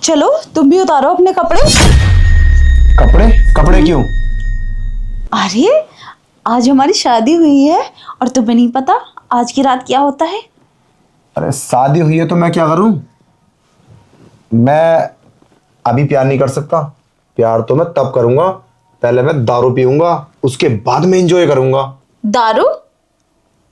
चलो तुम भी उतारो अपने कपड़े। कपड़े? कपड़े क्यों? अरे आज हमारी शादी हुई है और तुम्हें नहीं पता आज की रात क्या होता है? अरे शादी हुई है तो मैं क्या करूं? मैं अभी प्यार नहीं कर सकता। प्यार तो मैं तब करूंगा, पहले मैं दारू पीऊंगा, उसके बाद मैं एंजॉय करूंगा। दारू?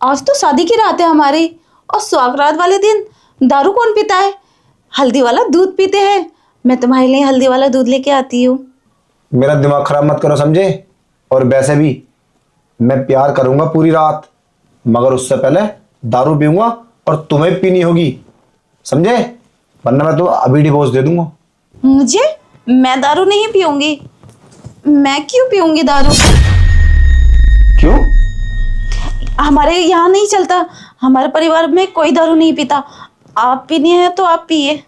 आज तो शादी की रात है हमारी, और सुहागरात वाले दिन दारू कौन पीता है? हल्दी वाला दूध पीते हैं। मैं तुम्हारे लिए हल्दी वाला दूध लेके आती हूँ। मेरा दिमाग खराब मत करो, समझे? और वैसे भी मैं प्यार करूंगा पूरी रात, मगर उससे पहले दारू पीऊंगा और तुम्हें पीनी होगी, समझे? वरना मैं तो अभी डिवोर्स दे दूंगा। मुझे? मैं दारू नहीं पीऊंगी। मैं क्यों पीऊंगी दारू? क्यों? हमारे यहाँ नहीं चलता, हमारे परिवार में कोई दारू नहीं पीता। आप पीनी है तो आप पिए।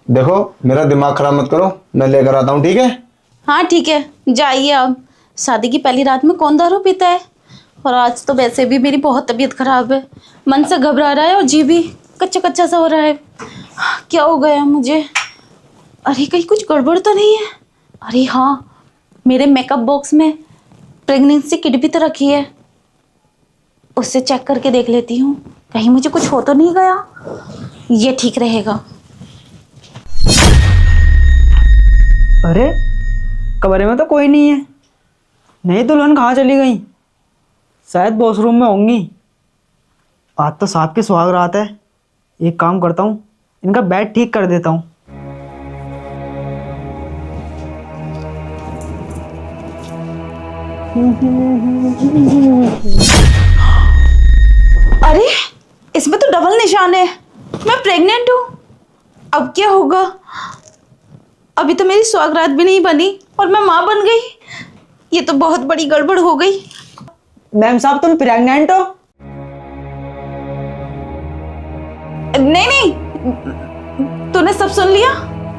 देखो मेरा दिमाग खराब मत करो, मैं लेकर आता हूँ, ठीक है? हाँ ठीक है, जाइए अब। शादी की पहली रात में कौन दारू पीता है? और आज तो वैसे भी मेरी बहुत तबीयत खराब है, मन से घबरा रहा है और जी भी कच्चा कच्चा सा हो रहा है। क्या हो गया मुझे? अरे कहीं कुछ गड़बड़ तो नहीं है? अरे हाँ, मेरे मेकअप बॉक्स में प्रेगनेंसी किट भी तो रखी है, उससे चेक करके देख लेती हूँ, कहीं मुझे कुछ हो तो नहीं गया। ये ठीक रहेगा। अरे कमरे में तो कोई नहीं है। नहीं, दुल्हन कहाँ चली गई? शायद वॉशरूम में होंगी। आज तो साहब की सुहाग रात है। एक काम करता हूँ, इनका बेड ठीक कर देता हूँ। अरे इसमें तो डबल निशान है, मैं प्रेग्नेंट हूँ। अब क्या होगा? अभी तो मेरी सुहागरात भी नहीं बनी और मैं माँ बन गई। ये तो बहुत बड़ी गड़बड़ हो गई। मैम साहब, तुम प्रेग्नेंट हो? नहीं नहीं, तूने सब सुन लिया?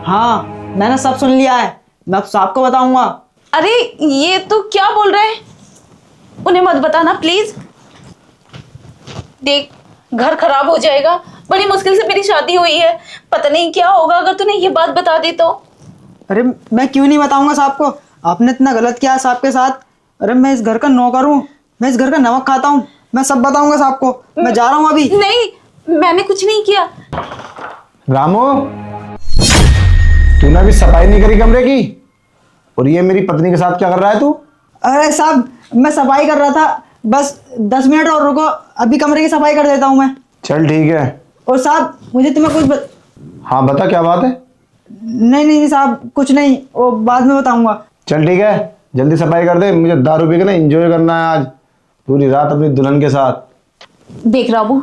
हाँ, मैंने सब सुन लिया है। मैं अब साहब को बताऊंगा। अरे ये तो क्या बोल रहा है? उन्हें मत बताना प्लीज। देख, घर खराब हो जाएगा। बड़ी मुश्किल से मेरी शादी हुई है, पता नहीं क्या होगा अगर तूने ये बात बता दी तो। अरे मैं क्यों नहीं बताऊंगा साहब को? आपने इतना गलत किया है साहब के साथ। अरे मैं इस घर का नौकर हूँ, मैं इस घर का नमक खाता हूँ। मैं सब बताऊंगा साहब को। मैं जा रहा हूँ अभी। नहीं, मैंने कुछ नहीं किया। रामू, तूने अभी सफाई नहीं करी कमरे की, और ये मेरी पत्नी के साथ क्या कर रहा है तू? अरे साहब, मैं सफाई कर रहा था, बस 10 मिनट और रुको, अभी कमरे की सफाई कर देता हूँ मैं। चल ठीक है। और साहब, मुझे तुम्हें कुछ हाँ बता, क्या बात है? नहीं नहीं साहब, कुछ नहीं, वो बाद में बताऊंगा। चल ठीक है, जल्दी सफाई कर दे, मुझे दारू पी के ना एंजॉय करना है आज पूरी रात अपनी दुल्हन के साथ। देख राबू,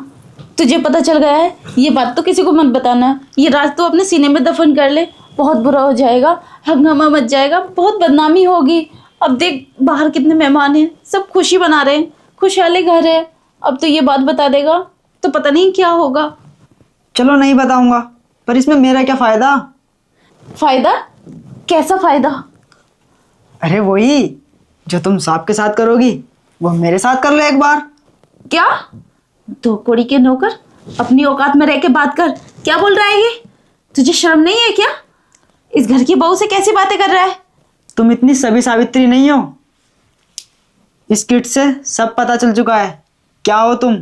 तुझे पता चल गया है, ये बात तो किसी को मत बताना। ये राज तो अपने सीने में दफन कर ले, बहुत बुरा हो जाएगा, हंगामा मच जाएगा, बहुत बदनामी होगी। अब देख बाहर कितने मेहमान हैं, सब खुशी मना रहे हैं, खुशहाली घर है। अब तो ये बात बता देगा तो पता नहीं क्या होगा। चलो नहीं बताऊंगा, पर इसमें मेरा क्या फायदा? फायदा? कैसा फायदा? अरे वही जो तुम साहब के साथ करोगी, वो मेरे साथ कर लो एक बार। क्या? दो कोड़ी के नौकर, अपनी औकात में रह के बात कर। क्या बोल रहा है ये? तुझे शर्म नहीं है क्या? इस घर की बहू से कैसी बातें कर रहा है? तुम इतनी सभी सावित्री नहीं हो। इस किट से सब पता चल चुका है क्या हो तुम।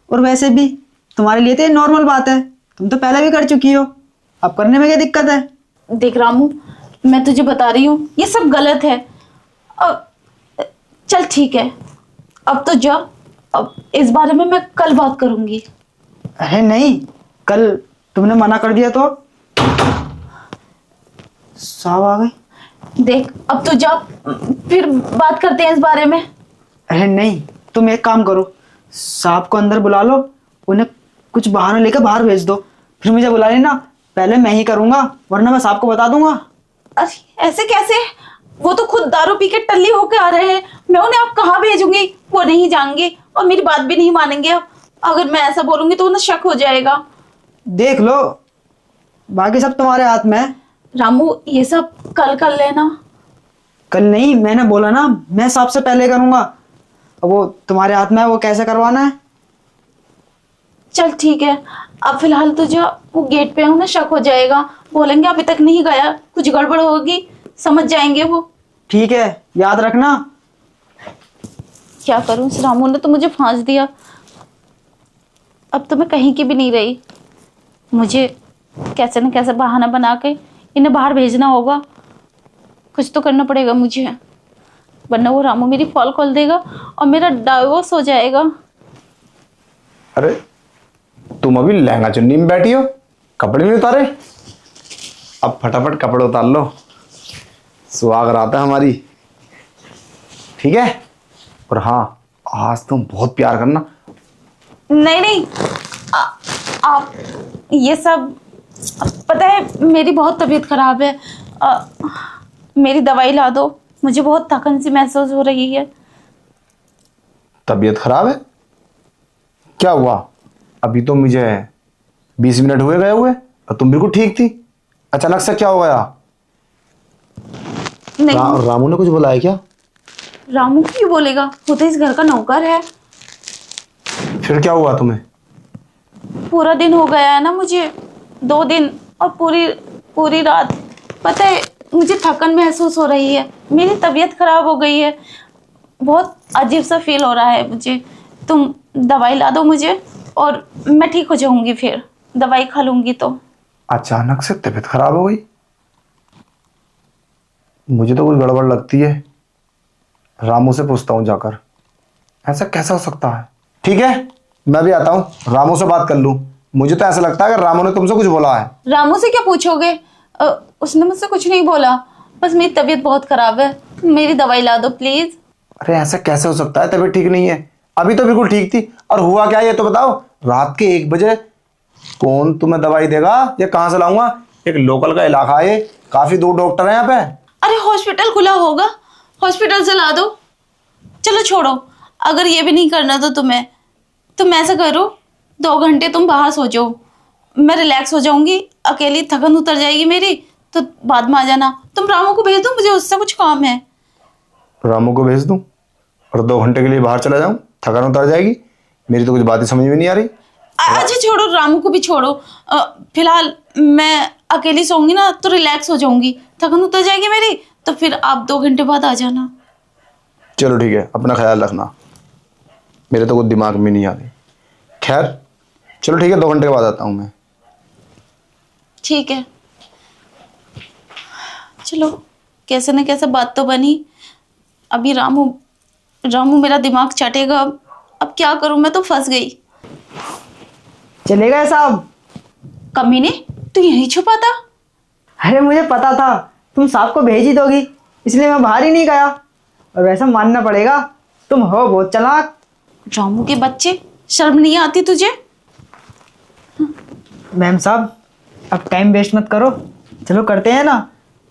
और वैसे भी तुम्हारे लिए तो ये नॉर्मल बात है, तुम तो पहले भी कर चुकी हो, अब करने में क्या दिक्कत है? देख रामू, मैं तुझे बता रही हूँ ये सब गलत है। अब चल ठीक है, अब तो जा। अब इस बारे में मैं कल बात करूंगी। अरे नहीं, कल तुमने मना कर दिया तो? साहब आ गए। देख अब तो जा, फिर बात करते हैं इस बारे में। अरे नहीं, तुम एक काम करो, साहब को अंदर बुला लो, उन्हें कुछ बहाना लेकर बाहर भेज दो, फिर मुझे बुला लेना। पहले मैं ही करूंगा, वरना मैं साहब को बता दूंगा। अरे ऐसे कैसे? वो तो खुद दारू पी के टल्ली होके आ रहे हैं, मैं उन्हें अब कहाँ भेजूंगी? वो नहीं जाएंगे और मेरी बात भी नहीं मानेंगे। अब अगर मैं ऐसा बोलूंगी तो उन्हें शक हो जाएगा। देख लो, बाकी सब तुम्हारे हाथ में है। रामू ये सब कल कर लेना। कल नहीं, मैंने बोला ना, मैं सबसे पहले करूंगा। अब वो तुम्हारे हाथ में है, वो कैसे करवाना है। चल ठीक है, अब फिलहाल तो जो वो गेट पे हूँ ना, शक हो जाएगा, बोलेंगे अभी तक नहीं गया, कुछ गड़बड़ होगी, समझ जाएंगे वो। ठीक है, याद रखना। क्या करूं, इस रामू ने तो मुझे फांस दिया। अब तो मैं कहीं की भी नहीं रही। मुझे कैसे न कैसे बहाना बना के इन्हें बाहर भेजना होगा। कुछ तो करना पड़ेगा मुझे, वरना वो रामू मेरी फॉल खोल देगा और मेरा डाइवोर्स हो जाएगा। अरे तुम अभी लहंगा चुन्नी में बैठी हो, कपड़े नहीं उतारे? अब फटाफट कपड़े उतार लो, सुहाग रात है हमारी। ठीक है? और हाँ, आज तुम बहुत प्यार करना। नहीं नहीं, आप ये सब, पता है मेरी बहुत तबीयत खराब है। मेरी दवाई ला दो, मुझे बहुत थकन सी महसूस हो रही है। तबीयत खराब है? क्या हुआ? अभी तो मुझे 20 मिनट हुए गए हुए और तुम बिल्कुल ठीक थी, अचानक से क्या हो गया? नहीं, रामू ने कुछ बोला है क्या? रामू क्यों बोलेगा, वो तो इस घर का नौकर है। फिर क्या हुआ तुम्हें? पूरा दिन हो गया है ना मुझे, 2 दिन, और पूरी पूरी रात। पता है मुझे थकन महसूस हो रही है, मेरी तबीयत खराब हो गई है, बहुत अजीब सा फील हो रहा है मुझे। तुम दवाई ला दो मुझे और मैं ठीक हो जाऊंगी, फिर दवाई खा लूंगी तो। अचानक से तबीयत खराब हो गई? मुझे तो कुछ गड़बड़ लगती है। रामू से पूछता हूँ जाकर, ऐसा कैसा हो सकता है। ठीक है, मैं भी आता हूँ, रामू से बात कर लूँ। मुझे तो ऐसा लगता है कि रामू ने तुमसे कुछ बोला है। रामू से क्या पूछोगे, उसने मुझसे कुछ नहीं बोला, बस मेरी तबीयत बहुत खराब है, मेरी दवाई ला दो प्लीज। अरे ऐसा कैसे हो सकता है, तबीयत ठीक नहीं है? अभी तो बिल्कुल ठीक थी। और हुआ क्या ये तो बताओ। रात के 1 बजे कौन तुम्हें दवाई देगा? ये कहाँ से लाऊंगा? एक लोकल का इलाका है, काफी दूर डॉक्टर है यहाँ पे। अरे हॉस्पिटल खुला होगा, हॉस्पिटल से ला दो। चलो छोड़ो, अगर ये भी नहीं करना तो तुम ऐसा करो, 2 घंटे तुम बाहर सो जाओ, मैं रिलैक्स हो जाऊंगी, अकेली थकन उतर जाएगी मेरी, तो बाद में आ जाना। तुम रामू को भेज दो, मुझे उससे कुछ काम है। रामू को भेज दूं और 2 घंटे के लिए बाहर चला जाऊं, थकान उतर जाएगी? मेरी तो कुछ बातें समझ में नहीं आ रही। अच्छा छोड़ो, रामू को भी छोड़ो, फिलहाल मैं अकेली सोऊंगी ना तो रिलैक्स हो जाऊंगी, थकन उतर जाएगी मेरी, तो फिर आप 2 घंटे बाद आ जाना। चलो ठीक है, अपना ख्याल रखना। मेरे तो कुछ दिमाग में नहीं आ रही। खैर चलो ठीक है, 2 घंटे के बाद आता हूँ मैं। ठीक है, चलो कैसे न कैसे बात तो बनी। अभी रामू मेरा दिमाग चाटेगा। अब क्या करूं, मैं तो फंस गई। चले गए साहब? कमीने, तू यहीं छुपा था? अरे मुझे पता था तुम साहब को भेज ही दोगी, इसलिए मैं बाहर ही नहीं गया। और वैसा मानना पड़ेगा, तुम हो बहुत चालाक। रामू के बच्चे, शर्म नहीं आती तुझे? मैम साहब, अब टाइम वेस्ट मत करो, चलो करते हैं ना।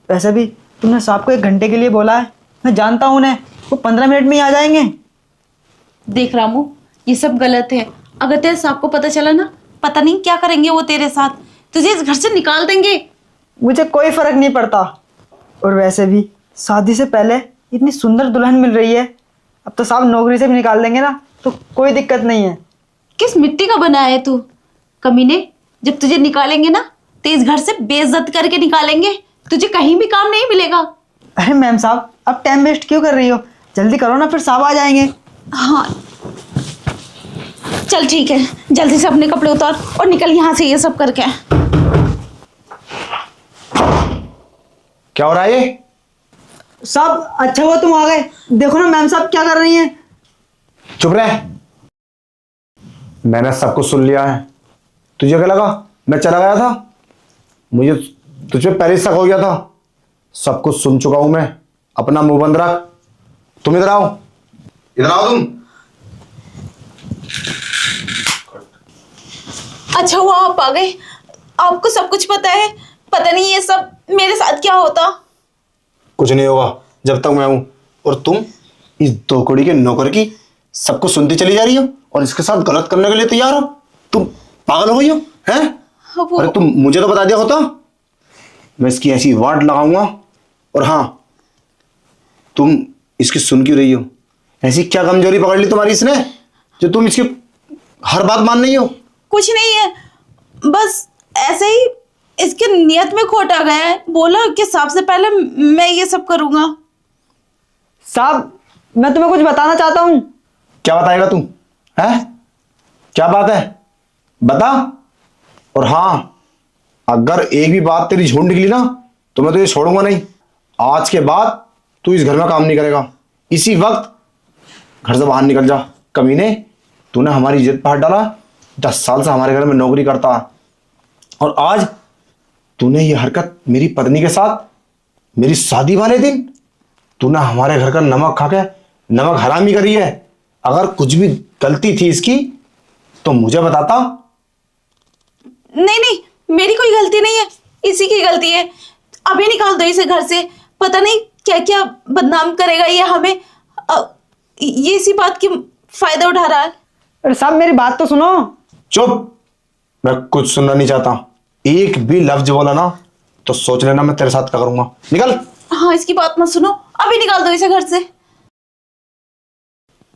वैसे भी तुमने साहब को 1 घंटे के लिए बोला है, मैं जानता हूँ उन्हें, वो 15 मिनट में ही आ जाएंगे। देख रामू, ये सब गलत है। अगर तेरे साहब को पता चला ना, पता नहीं क्या करेंगे वो तेरे साथ, तुझे इस घर से निकाल देंगे। मुझे कोई फर्क नहीं पड़ता। और वैसे भी शादी से पहले इतनी सुंदर दुल्हन मिल रही है, अब तो साहब नौकरी से भी निकाल देंगे ना, तो कोई दिक्कत नहीं है। किस मिट्टी का बना है तू कमीने? जब तुझे निकालेंगे ना तो इस घर से बेइज्जत करके निकालेंगे, तुझे कहीं भी काम नहीं मिलेगा। अरे मैम साहब, अब टाइम वेस्ट क्यों कर रही हो, जल्दी करो ना, फिर साहब आ जाएंगे। हाँ चल ठीक है, जल्दी से अपने कपड़े उतार और निकल यहाँ से, ये सब करके। क्या हो रहा है ये? साहब अच्छा हुआ तुम आ गए, देखो ना मैम साहब क्या कर रही हैं। चुप रहे, मैंने सब कुछ सुन लिया है। तुझे क्या लगा मैं चला गया था? मुझे तुझे पहले शक हो गया था। सब कुछ सुन चुका हूं मैं, अपना मुंह बंद रख। तुम इधर आओ, इधर आओ तुम। अच्छा हुआ आप आ गए, आपको सब कुछ पता है। पता नहीं ये सब मेरे साथ क्या होता। कुछ नहीं होगा जब तक मैं हूं। और तुम इस 2 कौड़ी के नौकर की सब कुछ सुनती चली जा रही हो और इसके साथ गलत करने के लिए तैयार हो। तुम पागल हो गई हो हैं? अरे तुम मुझे तो बता दिया होता, मैं इसकी ऐसी वाट लगाऊंगा। और हाँ, तुम इसकी सुन क्यों रही हो? ऐसी क्या कमजोरी पकड़ ली तुम्हारी इसने जो तुम इसकी हर बात मान रही हो? कुछ नहीं है, बस ऐसे ही इसके नियत में खोट आ गया है। बोला कि सबसे पहले मैं ये सब करूंगा। साहब मैं तुम्हें कुछ बताना चाहता हूँ। क्या बताएगा तू? है क्या बात है, बता। और हाँ, अगर एक भी बात तेरी झूठ निकली ना तो मैं तुझे छोड़ूंगा नहीं। आज के बाद तू इस घर में काम नहीं करेगा। इसी वक्त घर से बाहर निकल जा। कमीने, तूने हमारी इज्जत पर हाथ डाला। 10 साल से हमारे घर में नौकरी करता है और आज तूने ये हरकत मेरी पत्नी के साथ मेरी शादी वाले दिन तूने हमारे घर का नमक खा के नमक हरामी करी है। अगर कुछ भी गलती थी इसकी तो मुझे बताता। नहीं नहीं, मेरी कोई गलती नहीं है, इसी की गलती है। अभी निकाल दो इसे घर से। पता नहीं क्या क्या बदनाम करेगा ये हमें। ये इसी बात की फायदा उठा रहा है। अरे साहब मेरी बात तो सुनो। चुप, मैं कुछ सुनना नहीं चाहता। एक भी लफ्ज बोला ना तो सोच लेना मैं तेरे साथ क्या करूंगा। निकल। हाँ, इसकी बात मत सुनो, अभी निकाल दो इसे घर से।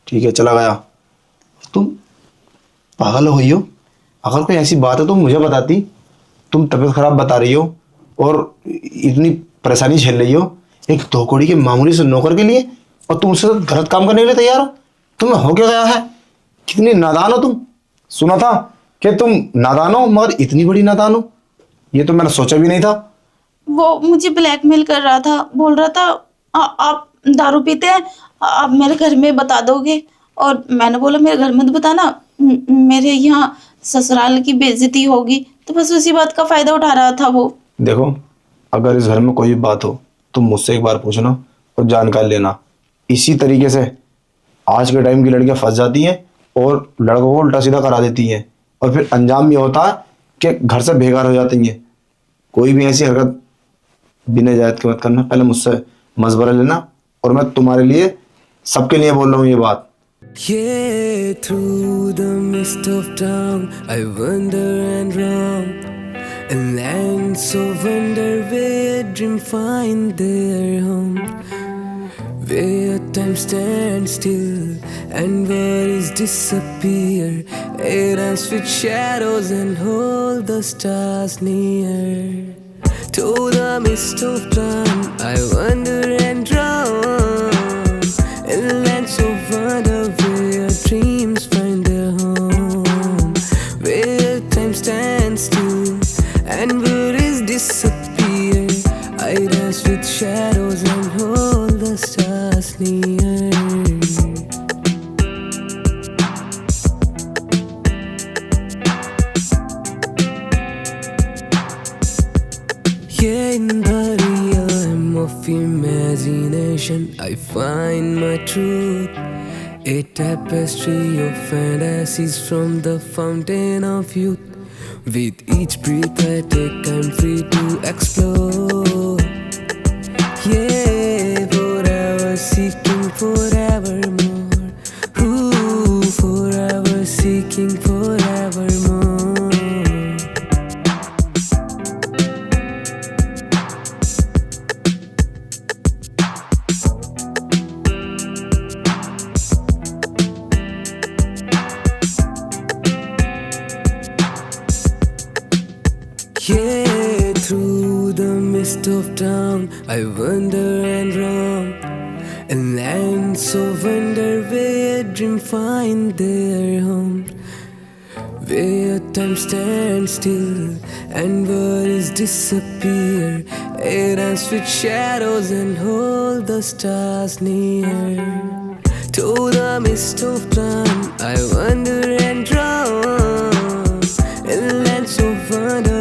ठीक है, चला गया। तुम पागल हो गई हो। अगर कोई ऐसी बात है तो मुझे बताती। तुम तबीयत खराब बता रही हो और इतनी परेशानी झेल रही हो एक 2 कौड़ी के मामूली से नौकर के लिए, और तुम उससे गलत काम करने के लिए तैयार हो। तुम्हें हो क्या गया है? कितनी नादान हो तुम। सुना था कि तुम नादान हो, मगर इतनी बड़ी नादान हो ये तो मैंने सोचा भी नहीं था। वो मुझे ब्लैकमेल कर रहा था, बोल रहा था आप दारू पीते हैं, आप मेरे घर में बता दोगे। और मैंने बोला मेरे घर में तो बताना, मेरे यहाँ ससुराल की बेइज्जती होगी। तो बस उसी बात का फायदा उठा रहा था वो। देखो, अगर इस घर में कोई भी बात हो तो मुझसे एक बार पूछना और जानकारी लेना। इसी तरीके से आज के टाइम की लड़कियां फंस जाती हैं और लड़कों को उल्टा सीधा करा देती हैं, और फिर अंजाम ये होता है कि घर से बेघर हो जाती हैं। कोई भी ऐसी हरकत बिना इजाजत के मत करना। पहले मुझसे मशवरा लेना, और मैं तुम्हारे लिए सबके लिए बोल रहा हूँ ये बात। Yeah, through the mist of town, I wander and roam. A land so wonder where dream find their home. Where time stands still and worries disappear. Air dance with shadows and hold the stars near. Through the mist of time, I wander and roam. In lands of wonder where dreams find their home. Where time stands still and worries disappear. I dance with shadows and hold the stars near. Yeah, in the realm of imagination, I find my truth. A tapestry of fantasies from the fountain of youth. With each breath I take, I'm free to explore. Yeah, forever seeking forevermore. Ooh, forever seeking forevermore. Yeah, through the mist of town, I wander and roam. A land so wonder where dream find their home. Where time stands still and worries disappear. Air dance with shadows and hold the stars near. Through the mist of time, I wander and roam. In lands of wonder